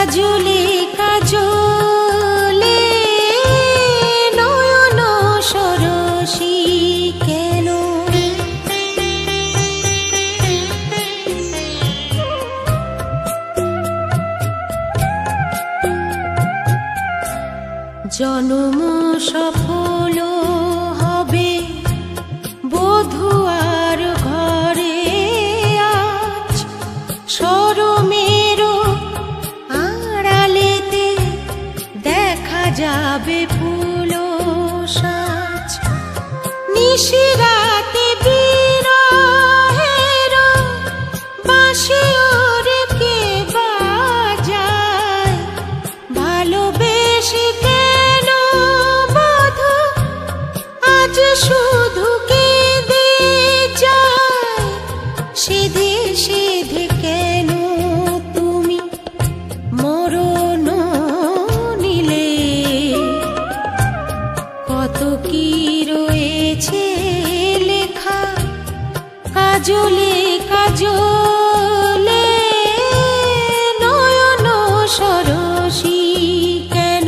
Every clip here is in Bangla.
কাজলে কাজলে নয়ন সরসী কেন? জনম সফল হবে বধুয়ার ঘরে, আজ শরমের আড়ালেতে দেখা যাবে ফুল সাজ। নিশিরাতে বিরহের বাঁশি ওরে কে বাজায়, ভালোবেসে কেন বধূ আজ শুধু কেঁদে যায়? সেধে সেধে কেন তুমি মরণ নিলে? কত কি রয়েছে লেখা কাজলে কাজলে নয়ন সরসী কেন?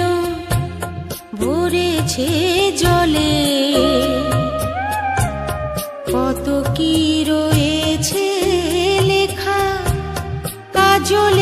ভরেছে জলে কত কি রয়েছে লেখা কাজলে